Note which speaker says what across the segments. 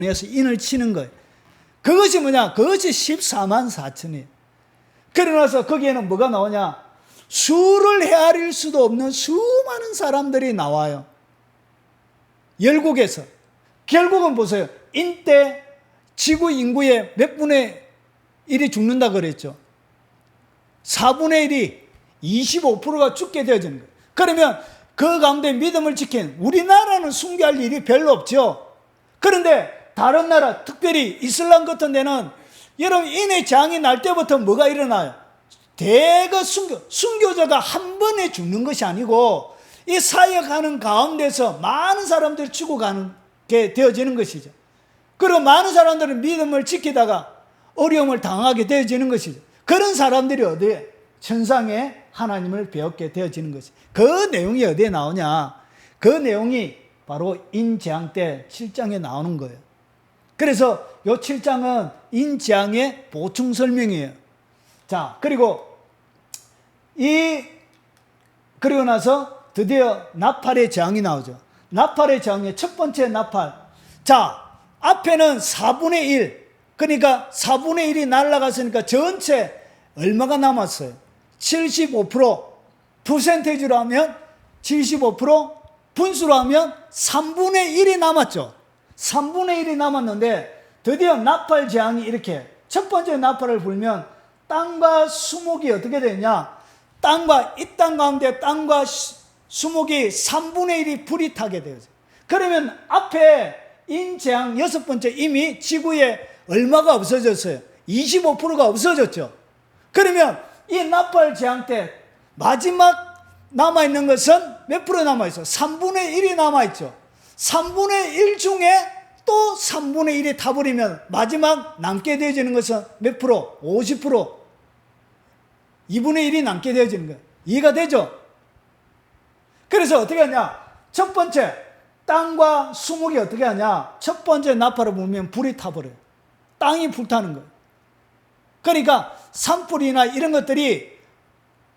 Speaker 1: 에서 인을 치는 거예요. 그것이 뭐냐? 그것이 14만 4천이에요. 그러나서 거기에는 뭐가 나오냐? 수를 헤아릴 수도 없는 수많은 사람들이 나와요. 열국에서. 결국은 보세요. 인때 지구 인구의 몇 분의 1이 죽는다 그랬죠. 4분의 1이 25%가 죽게 되어지는 거예요. 그러면 그 가운데 믿음을 지킨 우리나라는 순교할 일이 별로 없죠. 그런데 다른 나라, 특별히 이슬람 같은 데는 여러분 인의 재앙이 날 때부터 뭐가 일어나요? 대거 순교자가 한 번에 죽는 것이 아니고 이 사역하는 가운데서 많은 사람들이 죽어가는 게 되어지는 것이죠. 그리고 많은 사람들은 믿음을 지키다가 어려움을 당하게 되어지는 것이죠. 그런 사람들이 어디에? 천상에 하나님을 배웠게 되어지는 것이. 그 내용이 어디에 나오냐? 그 내용이 바로 인재앙 때 7장에 나오는 거예요. 그래서 이 7장은 인재앙의 보충 설명이에요. 자, 그리고 그리고 나서 드디어 나팔의 재앙이 나오죠. 나팔의 재앙의 첫 번째 나팔. 자, 앞에는 4분의 1. 그러니까 4분의 1이 날아갔으니까 전체 얼마가 남았어요? 75%. 퍼센테이지로 하면 75%, 분수로 하면 3분의 1이 남았죠. 3분의 1이 남았는데 드디어 나팔 재앙이 이렇게 첫 번째 나팔을 불면 땅과 수목이 어떻게 되냐? 이 땅 가운데 땅과 수목이 3분의 1이 불이 타게 되어요. 그러면 앞에 인재앙 6번째 이미 지구에 얼마가 없어졌어요? 25%가 없어졌죠. 그러면 이 나팔 재앙 때 마지막 남아있는 것은 몇 프로 남아있어요? 3분의 1이 남아있죠. 3분의 1 중에 또 3분의 1이 타버리면 마지막 남게 되어지는 것은 몇 프로? 50%. 2분의 1이 남게 되어지는 거예요. 이해가 되죠? 그래서 어떻게 하냐? 첫 번째, 땅과 수목이 어떻게 하냐? 첫 번째 나팔을 불면 불이 타버려요. 땅이 불타는 거예요. 그러니까 산불이나 이런 것들이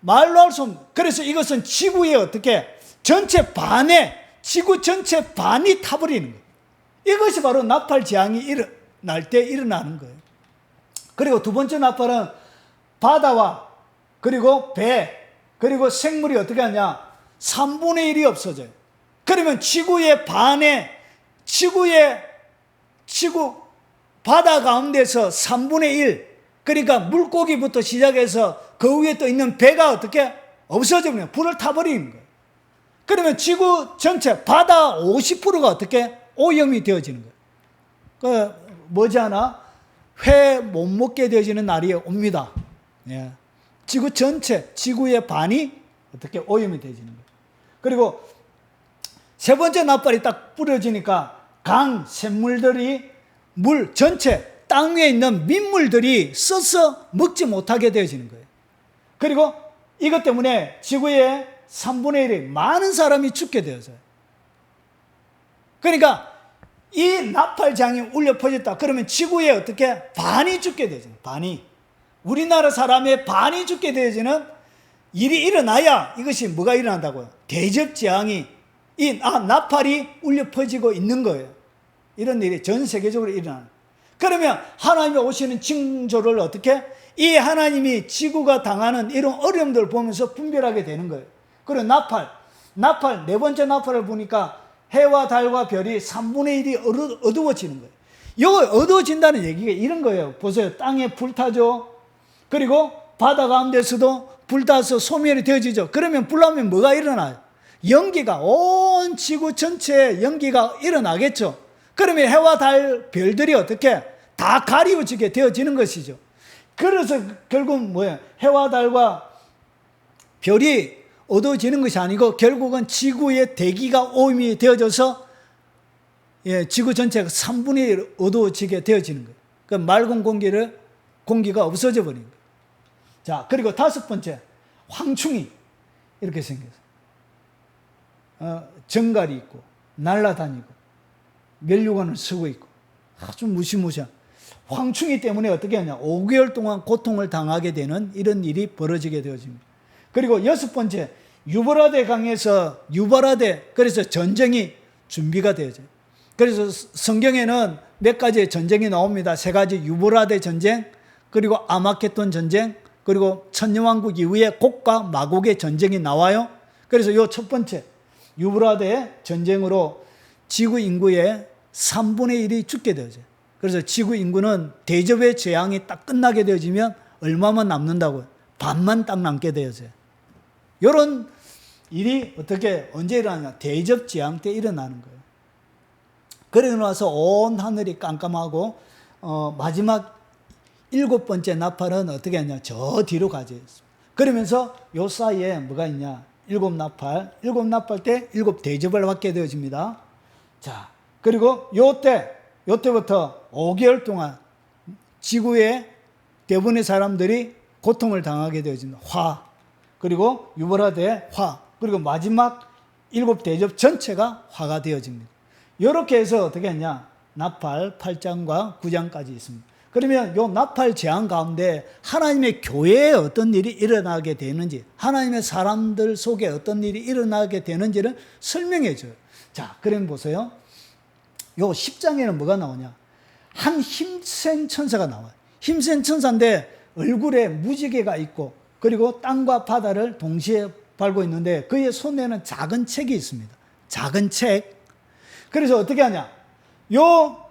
Speaker 1: 말로 할 수 없는. 그래서 이것은 지구에 어떻게 전체 반에 지구 전체 반이 타버리는 거예요. 이것이 바로 나팔 재앙이 일어날 때 일어나는 거예요. 그리고 두 번째 나팔은 바다와 그리고 배 그리고 생물이 어떻게 하냐? 3분의 1이 없어져요. 그러면 지구의 반에 지구 바다 가운데서 3분의 1 그러니까 물고기부터 시작해서 그 위에 또 있는 배가 어떻게 없어지면 불을 타버리는 거예요. 그러면 지구 전체 바다 50%가 어떻게 오염이 되어지는 거예요. 머지않아 회 못 먹게 되어지는 날이 옵니다. 예. 지구 전체 지구의 반이 어떻게 오염이 되어지는 거예요. 그리고 세 번째 나팔이 딱 뿌려지니까 강 샘물들이 물 전체 땅 위에 있는 민물들이 써서 먹지 못하게 되어지는 거예요. 그리고 이것 때문에 지구의 3분의 1이 많은 사람이 죽게 되어져요. 그러니까 이 나팔 재앙이 울려 퍼졌다. 그러면 지구에 어떻게 반이 죽게 되죠. 반이. 우리나라 사람의 반이 죽게 되어지는 일이 일어나야 이것이 뭐가 일어난다고요? 대접 재앙이 나팔이 울려 퍼지고 있는 거예요. 이런 일이 전 세계적으로 일어나는. 그러면 하나님이 오시는 징조를 어떻게? 이 하나님이 지구가 당하는 이런 어려움들을 보면서 분별하게 되는 거예요. 그리고 나팔 네 번째 나팔을 보니까 해와 달과 별이 3분의 1이 어두워지는 거예요. 이거 어두워진다는 얘기가 이런 거예요. 보세요. 땅에 불타죠. 그리고 바다 가운데서도 불타서 소멸이 되어지죠. 그러면 불나면 뭐가 일어나요? 연기가 온 지구 전체에 연기가 일어나겠죠. 그러면 해와 달, 별들이 어떻게 다 가리워지게 되어지는 것이죠. 그래서 결국 뭐예요? 해와 달과 별이 어두워지는 것이 아니고 결국은 지구의 대기가 오염이 되어져서 지구 전체가 3분의 1 어두워지게 되어지는 거예요. 그 맑은 공기가 없어져 버린 거예요. 자, 그리고 다섯 번째, 황충이 이렇게 생겼어요. 정갈이 있고 날아다니고 멸류관을 쓰고 있고 아주 무시무시한 황충이 때문에 어떻게 하냐? 5개월 동안 고통을 당하게 되는 이런 일이 벌어지게 되어집니다. 그리고 여섯 번째, 유브라데 강에서 그래서 전쟁이 준비가 되어져요. 그래서 성경에는 몇 가지의 전쟁이 나옵니다. 세 가지: 유브라데 전쟁, 그리고 아마겟돈 전쟁, 그리고 천년왕국 이후에 곡과 마곡의 전쟁이 나와요. 그래서 요 첫 번째 유브라데 전쟁으로 지구 인구의 3분의 1이 죽게 되어져요. 그래서 지구 인구는 대접의 재앙이 딱 끝나게 되어지면 얼마만 남는다고요? 반만 딱 남게 되어져요. 이런 일이 어떻게 언제 일어나냐? 대접 재앙 때 일어나는 거예요. 그러고 나서 온 하늘이 깜깜하고 마지막 7번째 나팔은 어떻게 하냐? 저 뒤로 가져 있습니다. 그러면서 요 사이에 뭐가 있냐? 7나팔 때 7 대접을 받게 되어집니다. 자, 그리고 요때부터 5개월 동안 지구의 대부분의 사람들이 고통을 당하게 되어집니다. 화, 그리고 유브라데 화, 그리고 마지막 7 대접 전체가 화가 되어집니다. 이렇게 해서 어떻게 했냐? 나팔 8장과 9장까지 있습니다. 그러면 요 나팔 재앙 가운데 하나님의 교회에 어떤 일이 일어나게 되는지, 하나님의 사람들 속에 어떤 일이 일어나게 되는지를 설명해 줘요. 자, 그럼 보세요. 요 10장에는 뭐가 나오냐? 한 힘센 천사가 나와요. 힘센 천사인데 얼굴에 무지개가 있고, 그리고 땅과 바다를 동시에 밟고 있는데 그의 손에는 작은 책이 있습니다. 작은 책. 그래서 어떻게 하냐? 요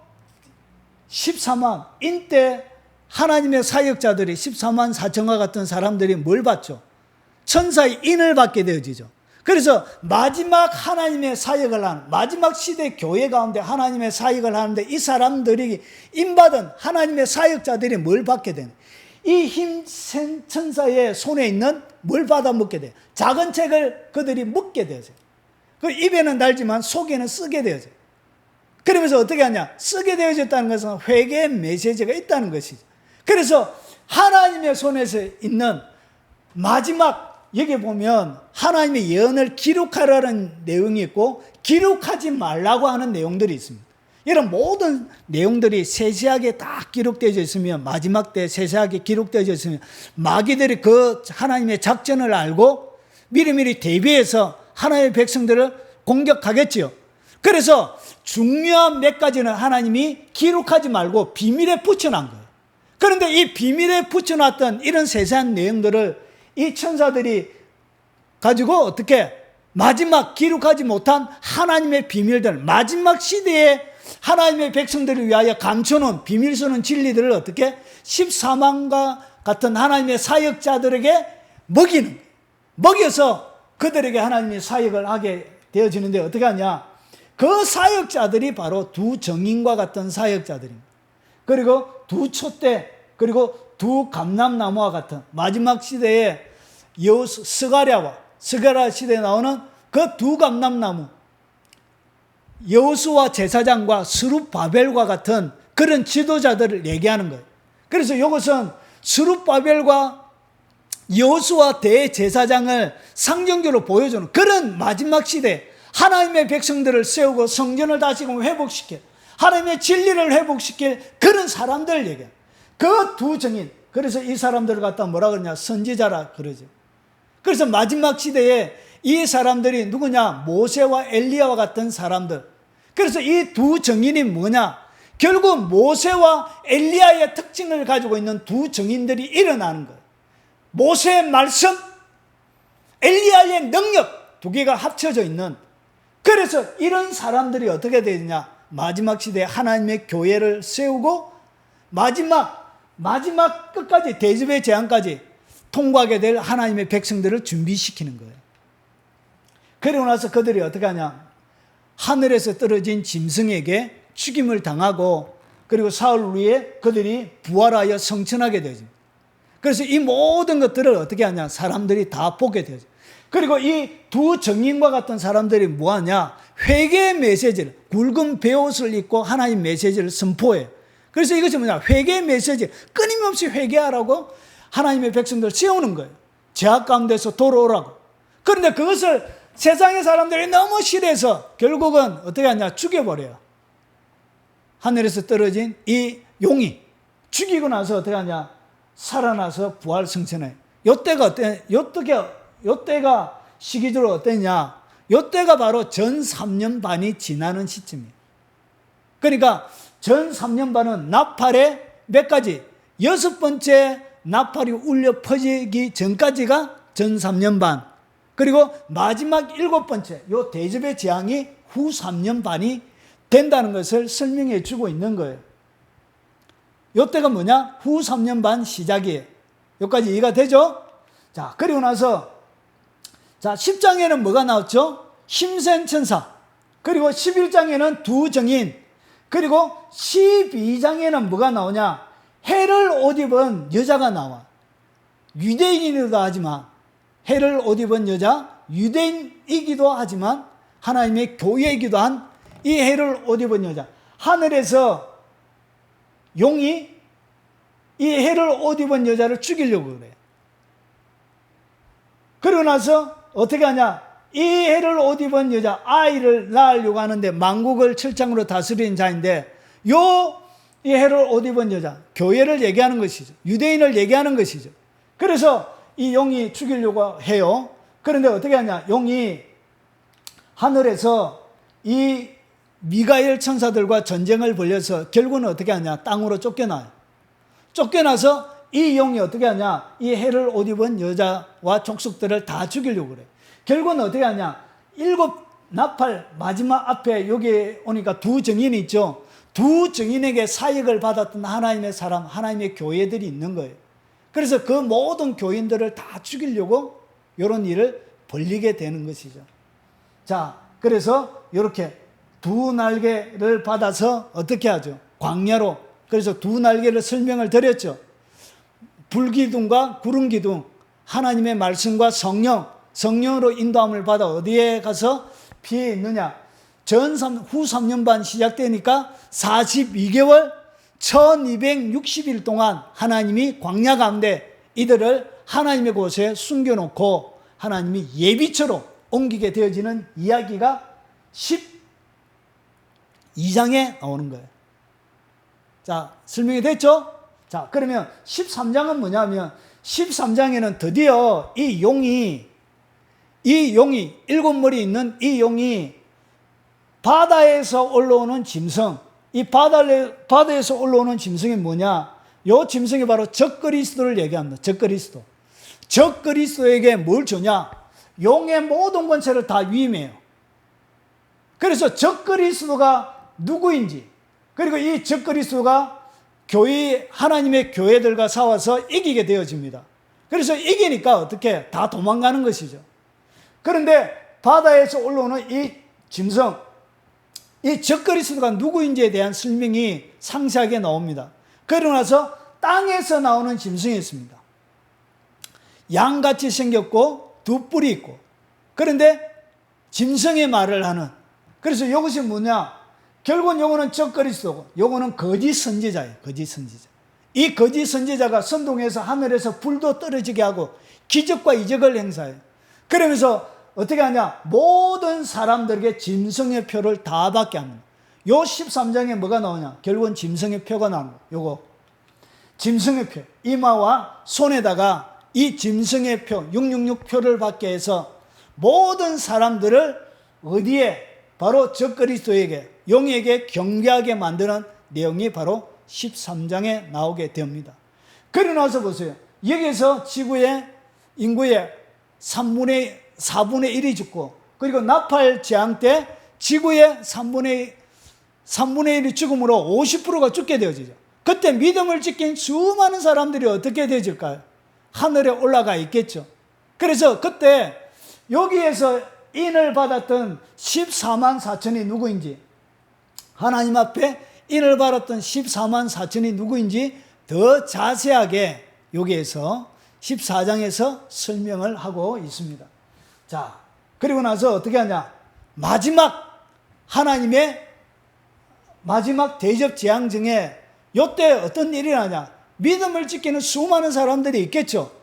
Speaker 1: 14만 인때 하나님의 사역자들이 14만 4천과 같은 사람들이 뭘 받죠? 천사의 인을 받게 되어지죠. 그래서 마지막 하나님의 사역을 하는, 마지막 시대 교회 가운데 하나님의 사역을 하는데 이 사람들이 인받은 하나님의 사역자들이 뭘 받게 되는? 이 힘센 천사의 손에 있는 뭘 받아 먹게 돼요? 작은 책을 그들이 먹게 되어요. 그 입에는 달지만 속에는 쓰게 되어요. 그러면서 어떻게 하냐? 쓰게 되어졌다는 것은 회개의 메시지가 있다는 것이죠. 그래서 하나님의 손에서 있는 마지막, 여기 보면 하나님의 예언을 기록하라는 내용이 있고 기록하지 말라고 하는 내용들이 있습니다. 이런 모든 내용들이 세세하게 다 기록되어 있으면, 마지막 때 세세하게 기록되어 있으면 마귀들이 그 하나님의 작전을 알고 미리미리 대비해서 하나님의 백성들을 공격하겠지요. 그래서 중요한 몇 가지는 하나님이 기록하지 말고 비밀에 붙여놓은 거예요. 그런데 이 비밀에 붙여놨던 이런 세세한 내용들을 이 천사들이 가지고 어떻게 마지막 기록하지 못한 하나님의 비밀들, 마지막 시대에 하나님의 백성들을 위하여 감춰놓은 비밀스러운 진리들을 어떻게 14만과 같은 하나님의 사역자들에게 먹이는, 먹여서 그들에게 하나님의 사역을 하게 되어지는데 어떻게 하냐? 그 사역자들이 바로 두 정인과 같은 사역자들입니다. 그리고 두 촛대, 그리고 두 감람나무와 같은 마지막 시대에 스가랴 시대에 나오는 그 두 감람나무, 여호수아 제사장과 스룹바벨과 같은 그런 지도자들을 얘기하는 거예요. 그래서 이것은 스룹바벨과 여호수아 대제사장을 상징적으로 보여주는 그런 마지막 시대, 하나님의 백성들을 세우고 성전을 다시금 회복시킬, 하나님의 진리를 회복시킬 그런 사람들을 얘기해요. 그 두 정인, 그래서 이 사람들을 갖다 뭐라 그러냐? 선지자라 그러죠. 그래서 마지막 시대에 이 사람들이 누구냐? 모세와 엘리야와 같은 사람들. 그래서 이 두 정인이 뭐냐? 결국 모세와 엘리야의 특징을 가지고 있는 두 정인들이 일어나는 거예요. 모세의 말씀, 엘리야의 능력, 두 개가 합쳐져 있는, 그래서 이런 사람들이 어떻게 되느냐? 마지막 시대에 하나님의 교회를 세우고 마지막 끝까지 대접의 재앙까지 통과하게 될 하나님의 백성들을 준비시키는 거예요. 그러고 나서 그들이 어떻게 하냐? 하늘에서 떨어진 짐승에게 죽임을 당하고, 그리고 사흘 후에 그들이 부활하여 성천하게 되죠. 그래서 이 모든 것들을 어떻게 하냐? 사람들이 다 보게 되죠. 그리고 이 두 정인과 같은 사람들이 뭐하냐? 회개의 메시지를, 굵은 베옷을 입고 하나님 메시지를 선포해요. 그래서 이것이 뭐냐? 회개의 메시지, 끊임없이 회개하라고 하나님의 백성들을 세우는 거예요. 죄악 가운데서 돌아오라고. 그런데 그것을 세상의 사람들이 너무 싫어해서 결국은 어떻게 하냐? 죽여버려요. 하늘에서 떨어진 이 용이 죽이고 나서 어떻게 하냐? 살아나서 부활 성천해. 요때가 요때가 시기적으로 어땠냐? 요때가 바로 전 3년 반이 지나는 시점이에요. 그러니까 전 3년 반은 나팔의 몇 가지? 6번째 나팔이 울려 퍼지기 전까지가 전 3년 반. 그리고 마지막 7번째 요 대접의 재앙이 후 3년 반이 된다는 것을 설명해 주고 있는 거예요. 요때가 뭐냐? 후 3년 반 시작이에요. 여기까지 이해가 되죠? 자, 그리고 나서 자, 10장에는 뭐가 나왔죠? 힘센 천사. 그리고 11장에는 두 정인. 그리고 12장에는 뭐가 나오냐? 해를 옷 입은 여자가 나와. 유대인이기도 하지만, 해를 옷 입은 여자, 유대인이기도 하지만 하나님의 교회이기도 한 이 해를 옷 입은 여자. 하늘에서 용이 이 해를 옷 입은 여자를 죽이려고 그래요. 그러고 나서 어떻게 하냐? 이 해를 옷 입은 여자, 아이를 낳으려고 하는데 만국을 철장으로 다스리는 자인데 이 해를 옷 입은 여자, 교회를 얘기하는 것이죠. 유대인을 얘기하는 것이죠. 그래서 이 용이 죽이려고 해요. 그런데 어떻게 하냐? 용이 하늘에서 이 미가엘 천사들과 전쟁을 벌여서 결국은 어떻게 하냐? 땅으로 쫓겨나요. 쫓겨나서 이 용이 어떻게 하냐? 이 해를 옷 입은 여자와 족속들을 다 죽이려고 그래. 결국은 어떻게 하냐? 7 나팔 마지막 앞에 여기 오니까 두 정인이 있죠. 두 정인에게 사역을 받았던 하나님의 사람, 하나님의 교회들이 있는 거예요. 그래서 그 모든 교인들을 다 죽이려고 이런 일을 벌리게 되는 것이죠. 자, 그래서 이렇게 두 날개를 받아서 어떻게 하죠? 광야로. 그래서 두 날개를 설명을 드렸죠. 불기둥과 구름기둥, 하나님의 말씀과 성령으로 인도함을 받아 어디에 가서 피해 있느냐? 후 3년 반 시작되니까 42개월 1260일 동안 하나님이 광야 가운데 이들을 하나님의 곳에 숨겨놓고 하나님이 예비처로 옮기게 되어지는 이야기가 12장에 나오는 거예요. 자, 설명이 됐죠? 자, 그러면 13장은 뭐냐면 13장에는 드디어 이 용이 일곱 머리 있는 이 용이 바다에서 올라오는 짐승, 이 바다에서 올라오는 짐승이 뭐냐? 요 짐승이 바로 적그리스도를 얘기합니다. 적그리스도. 적그리스도에게 뭘 주냐? 용의 모든 권세를 다 위임해요. 그래서 적그리스도가 누구인지, 그리고 이 적그리스도가 하나님의 교회들과 싸워서 이기게 되어집니다. 그래서 이기니까 어떻게? 다 도망가는 것이죠. 그런데 바다에서 올라오는 이 짐승, 이 적그리스도가 누구인지에 대한 설명이 상세하게 나옵니다. 그러고 나서 땅에서 나오는 짐승이 있습니다. 양같이 생겼고 두 뿔이 있고, 그런데 짐승의 말을 하는, 그래서 이것이 뭐냐? 결국은 요거는 적그리스도고 요거는 거짓 선지자예요. 거짓 선지자. 이 거짓 선지자가 선동해서 하늘에서 불도 떨어지게 하고 기적과 이적을 행사해요. 그러면서 어떻게 하냐? 모든 사람들에게 짐승의 표를 다 받게 합니다. 요 13장에 뭐가 나오냐? 결국은 짐승의 표가 나오는 거예요. 요거 짐승의 표, 이마와 손에다가 이 짐승의 표 666 표를 받게 해서 모든 사람들을 어디에? 바로 적그리스도에게, 용에게 경계하게 만드는 내용이 바로 13장에 나오게 됩니다. 그러고 나서 보세요. 여기서 지구의 인구의 4분의 1이 죽고, 그리고 나팔 재앙 때 지구의 3분의 1이 죽음으로 50%가 죽게 되어지죠. 그때 믿음을 지킨 수많은 사람들이 어떻게 되어질까요? 하늘에 올라가 있겠죠. 그래서 그때 여기에서 인을 받았던 14만 4천이 누구인지, 하나님 앞에 인을 받았던 14만 4천이 누구인지 더 자세하게 여기에서 14장에서 설명을 하고 있습니다. 자, 그리고 나서 어떻게 하냐? 하나님의 마지막 대접 재앙 중에 이때 어떤 일이 나냐? 믿음을 지키는 수많은 사람들이 있겠죠.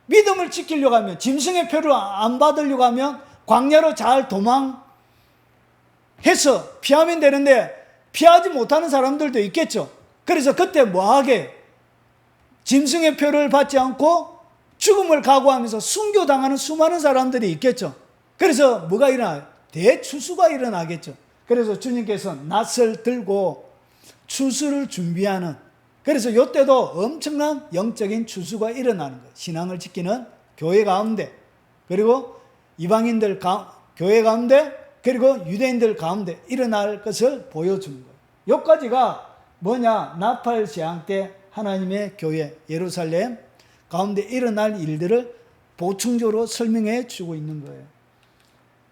Speaker 1: 믿음을 지키려고 하면, 짐승의 표를 안 받으려고 하면 광야로 잘 도망해서 피하면 되는데 피하지 못하는 사람들도 있겠죠. 그래서 그때 뭐하게? 짐승의 표를 받지 않고 죽음을 각오하면서 순교당하는 수많은 사람들이 있겠죠. 그래서 뭐가 일어나요? 대추수가 일어나겠죠. 그래서 주님께서 낫을 들고 추수를 준비하는, 그래서 이때도 엄청난 영적인 추수가 일어나는 거예요. 신앙을 지키는 교회 가운데, 그리고 이방인들 교회 가운데, 그리고 유대인들 가운데 일어날 것을 보여주는 거예요. 여기까지가 뭐냐? 나팔 재앙 때 하나님의 교회 예루살렘 가운데 일어날 일들을 보충적으로 설명해 주고 있는 거예요.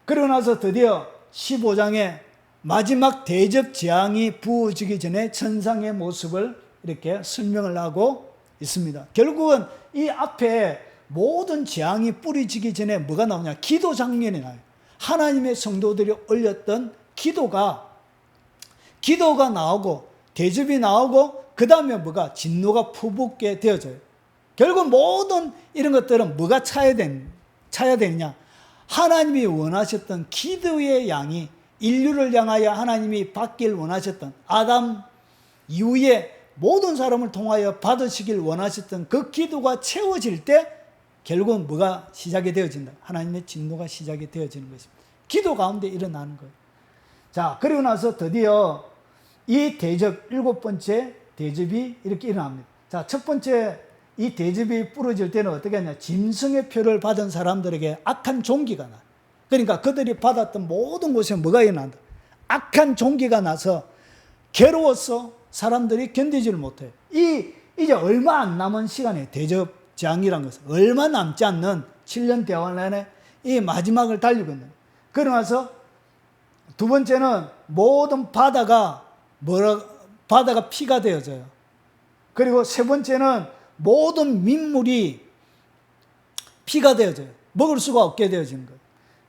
Speaker 1: 그러고 나서 드디어 15장에 마지막 대접 재앙이 부어지기 전에 천상의 모습을 이렇게 설명을 하고 있습니다. 결국은 이 앞에 모든 재앙이 뿌리지기 전에 뭐가 나오냐? 기도 장면이 나와요. 하나님의 성도들이 올렸던 기도가 나오고 대접이 나오고 그 다음에 뭐가? 진노가 퍼붓게 되어져요. 결국 모든 이런 것들은 뭐가 차야 되느냐? 하나님이 원하셨던 기도의 양이, 인류를 향하여 하나님이 받길 원하셨던, 아담 이후에 모든 사람을 통하여 받으시길 원하셨던 그 기도가 채워질 때 결국은 뭐가 시작이 되어진다? 하나님의 진노가 시작이 되어지는 것입니다. 기도 가운데 일어나는 거예요. 자, 그리고 나서 드디어 이 대접, 7번째 대접이 이렇게 일어납니다. 자, 첫 번째 이 대접이 부러질 때는 어떻게 하냐? 짐승의 표를 받은 사람들에게 악한 종기가 나. 그러니까 그들이 받았던 모든 곳에 뭐가 일어난다? 악한 종기가 나서 괴로워서 사람들이 견디지를 못해요. 이제 얼마 안 남은 시간에 대접 재앙이라는 것은 얼마 남지 않는 7년 대환 안에 이 마지막을 달리고 있는. 그러고 나서 두 번째는 모든 바다가 피가 되어져요. 그리고 세 번째는 모든 민물이 피가 되어져요. 먹을 수가 없게 되어지는 거예요.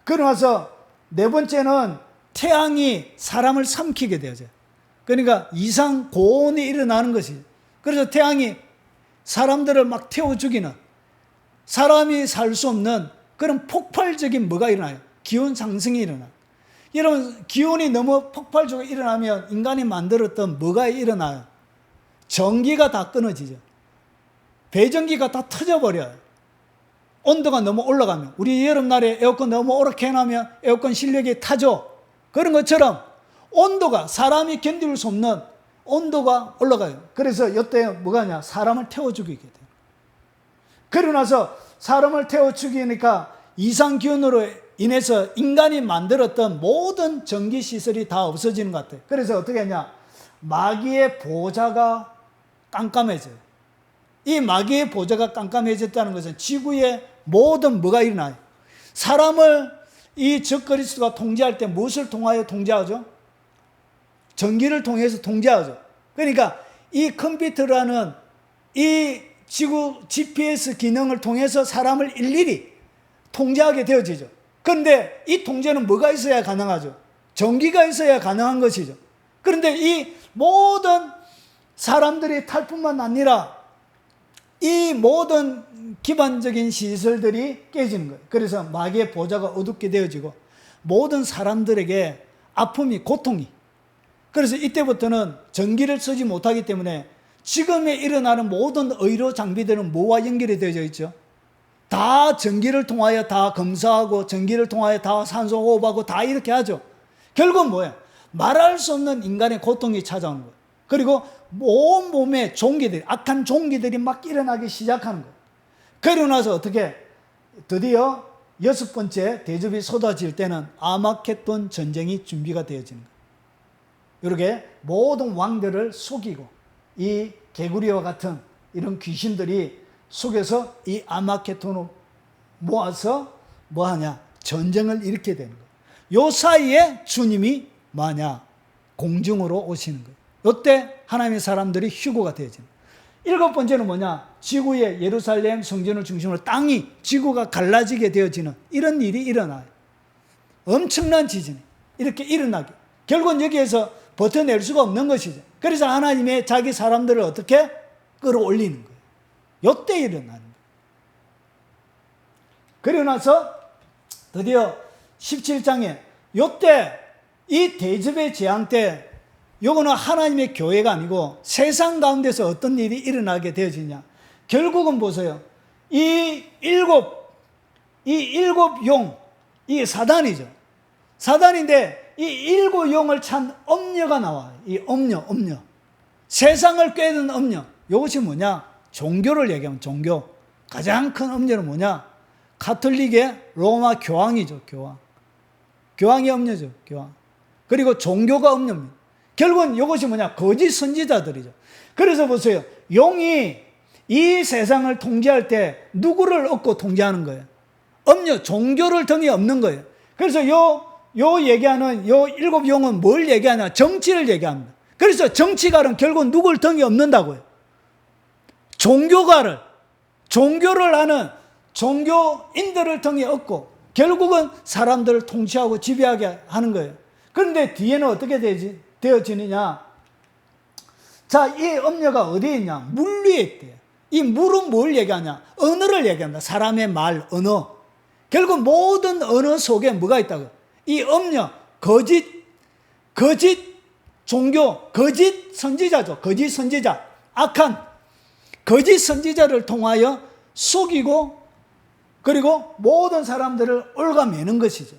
Speaker 1: 그러고 나서 네 번째는 태양이 사람을 삼키게 되어져요. 그러니까 이상 고온이 일어나는 것이. 그래서 태양이 사람들을 막 태워 죽이는, 사람이 살 수 없는 그런 폭발적인 뭐가 일어나요? 기온 상승이 일어나요. 이런 기온이 너무 폭발적으로 일어나면 인간이 만들었던 뭐가 일어나요? 전기가 다 끊어지죠. 배전기가 다 터져버려요. 온도가 너무 올라가면, 우리 여름날에 에어컨 너무 오렇게 해놓으면 에어컨 실력이 타죠. 그런 것처럼 온도가, 사람이 견딜 수 없는 온도가 올라가요. 그래서 이때 뭐가 냐? 사람을 태워 죽이게 돼요. 그러고 나서 사람을 태워 죽이니까 이상기온으로 인해서 인간이 만들었던 모든 전기시설이 다 없어지는 것 같아요. 그래서 어떻게 하냐? 마귀의 보좌가 깜깜해져요. 이 마귀의 보좌가 깜깜해졌다는 것은 지구의 모든 뭐가 일어나요? 사람을 이 적그리스도가 통제할 때 무엇을 통하여 통제하죠? 전기를 통해서 통제하죠. 그러니까 이 컴퓨터라는 이 지구 GPS 기능을 통해서 사람을 일일이 통제하게 되어지죠. 그런데 이 통제는 뭐가 있어야 가능하죠? 전기가 있어야 가능한 것이죠. 그런데 이 모든 사람들이 탈 뿐만 아니라 이 모든 기반적인 시설들이 깨지는 거예요. 그래서 마귀의 보좌가 어둡게 되어지고 모든 사람들에게 아픔이, 고통이. 그래서 이때부터는 전기를 쓰지 못하기 때문에 지금에 일어나는 모든 의료 장비들은 뭐와 연결이 되어져 있죠? 다 전기를 통하여 다 검사하고 전기를 통하여 다 산소 호흡하고 다 이렇게 하죠. 결국은 뭐예요? 말할 수 없는 인간의 고통이 찾아오는 거예요. 그리고 온 몸에 종기들이, 악한 종기들이 막 일어나기 시작하는 거예요. 그러고 나서 어떻게? 드디어 6번째 대접이 쏟아질 때는 아마겟돈 전쟁이 준비가 되어지는 거예요. 이렇게 모든 왕들을 속이고 이 개구리와 같은 이런 귀신들이 속여서 이 아마겟돈을 모아서 뭐하냐? 전쟁을 일으키게 되는 거예요. 요 사이에 주님이 뭐하냐? 공중으로 오시는 거예요. 이때 하나님의 사람들이 휴거가 되어지는 거예요. 7번째는 뭐냐? 지구의 예루살렘 성전을 중심으로 땅이, 지구가 갈라지게 되어지는 이런 일이 일어나요. 엄청난 지진이 이렇게 일어나게. 결국은 여기에서 버텨낼 수가 없는 것이죠. 그래서 하나님의 자기 사람들을 어떻게 끌어올리는 거예요. 이때 일어나는 거예요. 그리고 나서 드디어 17장에 이때 이 대접의 재앙 때 요거는 하나님의 교회가 아니고 세상 가운데서 어떤 일이 일어나게 되어지냐. 결국은 보세요. 이 일곱 용, 이 사단이죠. 사단인데 이 일곱 용을 찬 엄녀가 나와요. 이 엄녀. 세상을 꿰는 음녀. 이것이 뭐냐? 종교를 얘기하면 종교. 가장 큰 음녀는 뭐냐? 가톨릭의 로마 교황이죠. 교황. 교황이 음녀죠. 교황. 그리고 종교가 음녀입니다. 결국은 이것이 뭐냐? 거짓 선지자들이죠. 그래서 보세요. 용이 이 세상을 통제할 때 누구를 얻고 통제하는 거예요? 음녀, 종교를 등에 없는 거예요. 그래서 요 얘기하는 요 7용은 뭘 얘기하냐? 정치를 얘기합니다. 그래서 정치가는 결국 누굴 등에 없는다고요? 종교를 하는 종교인들을 등에 얻고 결국은 사람들을 통치하고 지배하게 하는 거예요. 그런데 뒤에는 어떻게 되어지느냐? 자, 이 음녀가 어디에 있냐? 물 위에 있대요. 이 물은 뭘 얘기하냐? 언어를 얘기한다. 사람의 말, 언어. 결국 모든 언어 속에 뭐가 있다고요? 이 음녀, 거짓 종교, 거짓 선지자죠. 거짓 선지자. 악한 거짓 선지자를 통하여 속이고 그리고 모든 사람들을 얽어매는 것이죠.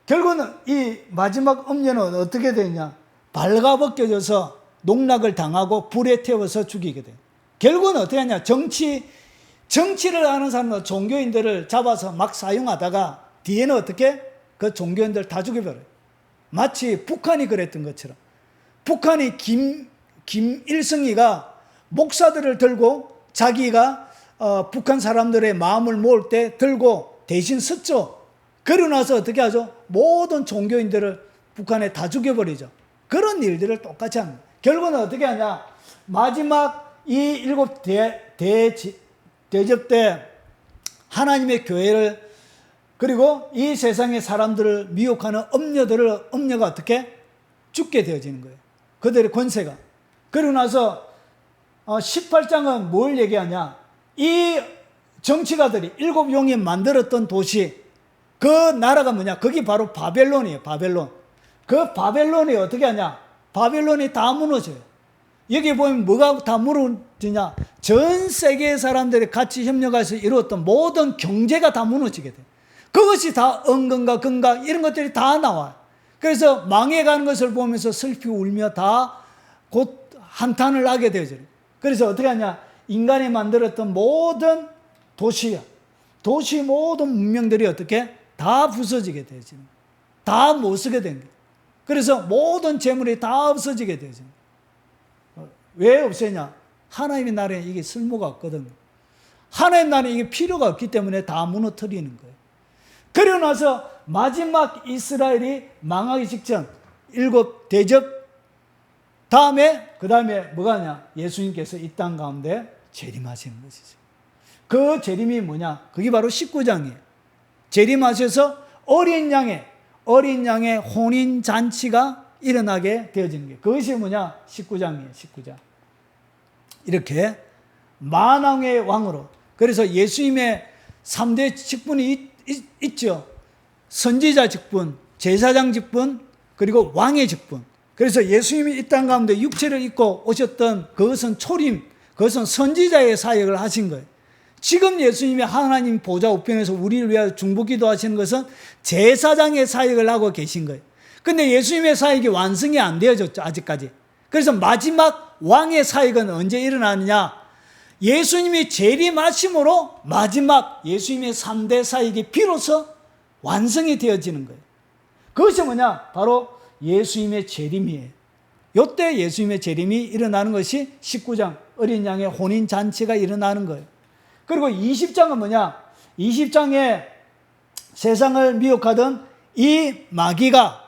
Speaker 1: 결국은 이 마지막 음녀는 어떻게 되냐? 발가벗겨져서 농락을 당하고 불에 태워서 죽이게 돼요. 결국은 어떻게 하냐? 정치를 하는 사람들, 종교인들을 잡아서 막 사용하다가 뒤에는 어떻게? 그 종교인들 다 죽여버려요. 마치 북한이 그랬던 것처럼. 북한이 김일성이가 목사들을 들고 자기가 북한 사람들의 마음을 모을 때 들고 대신 섰죠. 그러고 나서 어떻게 하죠? 모든 종교인들을 북한에 다 죽여버리죠. 그런 일들을 똑같이 합니다. 결국은 어떻게 하냐? 마지막 이 7 대접 때 하나님의 교회를 그리고 이 세상의 사람들을 미혹하는 음녀가 어떻게? 죽게 되어지는 거예요. 그들의 권세가. 그러고 나서 18장은 뭘 얘기하냐? 이 정치가들이 7용이 만들었던 도시, 그 나라가 뭐냐? 거기 바로 바벨론이에요. 바벨론. 그 바벨론이 어떻게 하냐? 바벨론이 다 무너져요. 여기 보면 뭐가 다 무너지냐? 전 세계의 사람들이 같이 협력해서 이루었던 모든 경제가 다 무너지게 돼요. 그것이 다 은근과 금과 이런 것들이 다 나와요. 그래서 망해가는 것을 보면서 슬피 울며 다 곧 한탄을 하게 되죠. 그래서 어떻게 하냐? 인간이 만들었던 모든 도시 모든 문명들이 어떻게? 다 부서지게 되죠. 다 못 쓰게 된 거예요. 그래서 모든 재물이 다 없어지게 되죠. 왜 없애냐? 하나님의 나라에 이게 쓸모가 없거든요. 하나님 나라에 이게 필요가 없기 때문에 다 무너뜨리는 거예요. 그러고 나서 마지막 이스라엘이 망하기 직전 7 대접 그 다음에 뭐가 하냐? 예수님께서 이 땅 가운데 재림하시는 것이죠. 그 재림이 뭐냐? 그게 바로 19장이에요. 재림하셔서 어린 양의 혼인잔치가 일어나게 되어지는 게 그것이 뭐냐? 19장이에요. 19장. 이렇게 만왕의 왕으로. 그래서 예수님의 3대 직분이 있죠. 선지자 직분, 제사장 직분, 그리고 왕의 직분. 그래서 예수님이 이 땅 가운데 육체를 입고 오셨던 그것은 초림, 그것은 선지자의 사역을 하신 거예요. 지금 예수님이 하나님 보좌 우편에서 우리를 위하여 중보기도 하시는 것은 제사장의 사역을 하고 계신 거예요. 근데 예수님의 사역이 완성이 안 되어졌죠, 아직까지. 그래서 마지막 왕의 사역은 언제 일어나느냐? 예수님이 재림하심으로 마지막 예수님의 3대 사역이 비로소 완성이 되어지는 거예요. 그것이 뭐냐? 바로 예수님의 재림이에요. 이때 예수님의 재림이 일어나는 것이 19장 어린 양의 혼인잔치가 일어나는 거예요. 그리고 20장은 뭐냐? 20장에 세상을 미혹하던 이 마귀가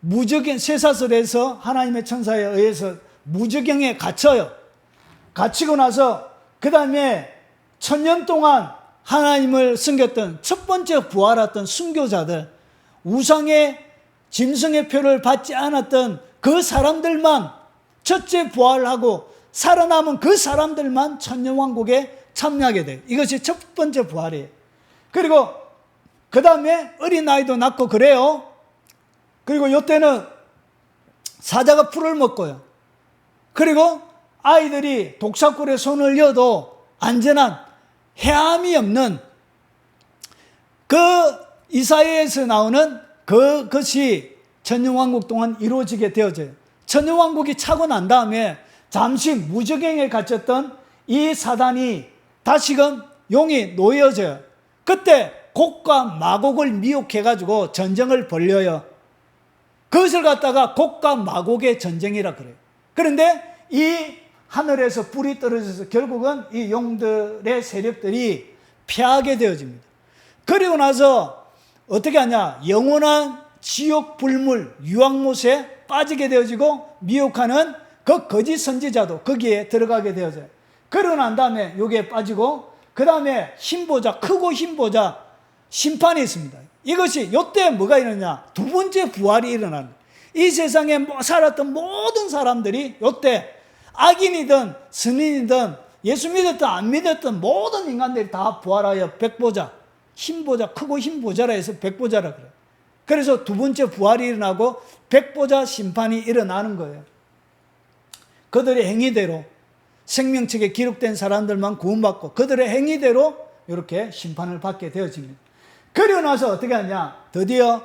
Speaker 1: 무저경, 쇠사슬에서 하나님의 천사에 의해서 무저경에 갇혀요. 갇히고 나서 그 다음에 1000년 동안 하나님을 섬겼던 첫 번째 부활했던 순교자들, 우상의 짐승의 표를 받지 않았던 그 사람들만 첫째 부활하고 살아남은 그 사람들만 천년왕국에 참여하게 돼요. 이것이 첫 번째 부활이에요. 그리고 그 다음에 어린아이도 낳고 그래요. 그리고 이때는 사자가 풀을 먹고요. 그리고 아이들이 독사꿀에 손을 넣어도 안전한 해함이 없는 그 이사야에서 나오는 그것이 천년왕국 동안 이루어지게 되어져요. 천년왕국이 차고 난 다음에 잠시 무적행에 갇혔던 이 사단이 다시금 용이 놓여져요. 그때 곡과 마곡을 미혹해가지고 전쟁을 벌려요. 그것을 갖다가 곡과 마곡의 전쟁이라 그래요. 그런데 이 하늘에서 불이 떨어져서 결국은 이 용들의 세력들이 패하게 되어집니다. 그리고 나서 어떻게 하냐? 영원한 지옥 불물 유황못에 빠지게 되어지고 미혹하는 그 거짓 선지자도 거기에 들어가게 되어져요. 그러고 난 다음에 여기에 빠지고 그 다음에 힘보자, 크고 힘보자 심판이 있습니다. 이것이 이때 뭐가 일어나냐? 두 번째 부활이 일어나는 거예요. 이 세상에 살았던 모든 사람들이 이때 악인이든 선인이든 예수 믿었든 안 믿었든 모든 인간들이 다 부활하여 백보자, 힘보자, 크고 힘보자라 해서 백보자라 그래요. 그래서 두 번째 부활이 일어나고 백보자 심판이 일어나는 거예요. 그들의 행위대로 생명책에 기록된 사람들만 구원받고 그들의 행위대로 이렇게 심판을 받게 되어집니다. 그리고 나서 어떻게 하냐? 드디어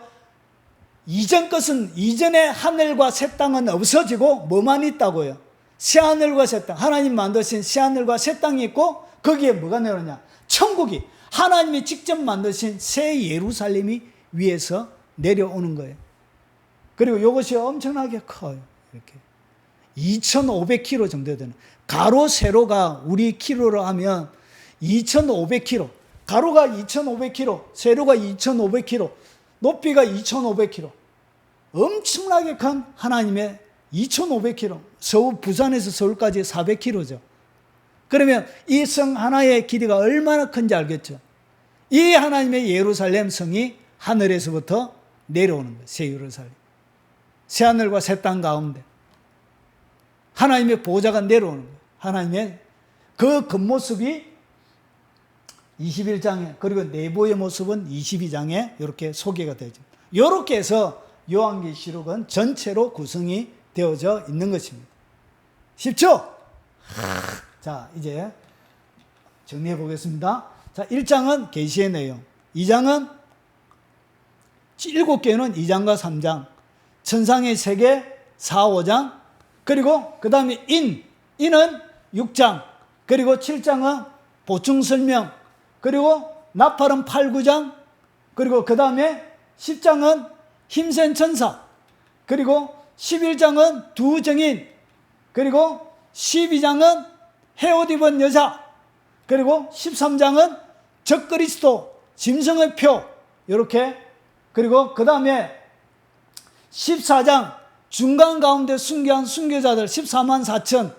Speaker 1: 이전 것은, 이전의 하늘과 새 땅은 없어지고 뭐만 있다고요? 새 하늘과 새 땅, 하나님 만드신 새 하늘과 새 땅이 있고 거기에 뭐가 내려오냐? 천국이, 하나님이 직접 만드신 새 예루살렘이 위에서 내려오는 거예요. 그리고 이것이 엄청나게 커요. 이렇게 2,500km 정도 되는, 가로 세로가 우리 키로로 하면 2,500km, 가로가 2,500km, 세로가 2,500km, 높이가 2,500km, 엄청나게 큰 하나님의 2,500km, 부산에서 서울까지 400km죠. 그러면 이 성 하나의 길이가 얼마나 큰지 알겠죠? 이 하나님의 예루살렘 성이 하늘에서부터 내려오는 거예요. 새 예루살렘, 새 하늘과 새 땅 가운데 하나님의 보좌가 내려오는 거예요. 하나님의 그 겉모습이 21장에, 그리고 내부의 모습은 22장에 이렇게 소개가 되죠. 이렇게 해서 요한계시록은 전체로 구성이 되어져 있는 것입니다. 쉽죠? 자, 이제 정리해 보겠습니다. 자, 1장은 계시의 내용, 2장은 7개는 2장과 3장, 천상의 세계 4, 5장, 그리고 그 다음에 인은 6장, 그리고 7장은 보충 설명, 그리고 나팔은 8, 9장, 그리고 그 다음에 10장은 힘센 천사, 그리고 11장은 두 증인, 그리고 12장은 헤옷 입은 여자, 그리고 13장은 적그리스도, 짐승의 표, 이렇게, 그리고 그 다음에 14장 중간 가운데 순교한 순교자들 14만 4천,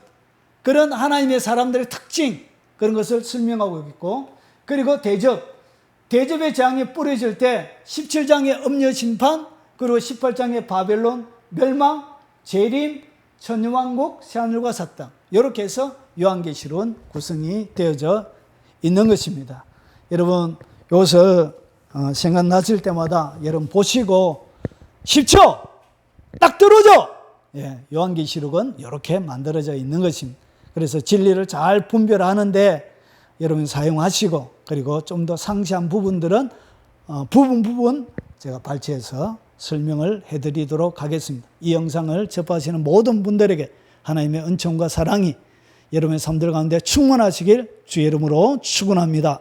Speaker 1: 그런 하나님의 사람들의 특징, 그런 것을 설명하고 있고, 그리고 대접의 재앙이 뿌려질 때 17장의 음녀 심판, 그리고 18장의 바벨론 멸망, 재림, 천년왕국, 새하늘과 새 땅, 이렇게 해서 요한계시록은 구성이 되어져 있는 것입니다. 여러분 이것을 생각나실 때마다 여러분 보시고 쉽죠? 딱 들어오죠? 예, 요한계시록은 이렇게 만들어져 있는 것입니다. 그래서 진리를 잘 분별하는데 여러분 사용하시고, 그리고 좀 더 상세한 부분들은 부분 제가 발췌해서 설명을 해드리도록 하겠습니다. 이 영상을 접하시는 모든 분들에게 하나님의 은총과 사랑이 여러분의 삶들 가운데 충만하시길 주의 이름으로 축원합니다.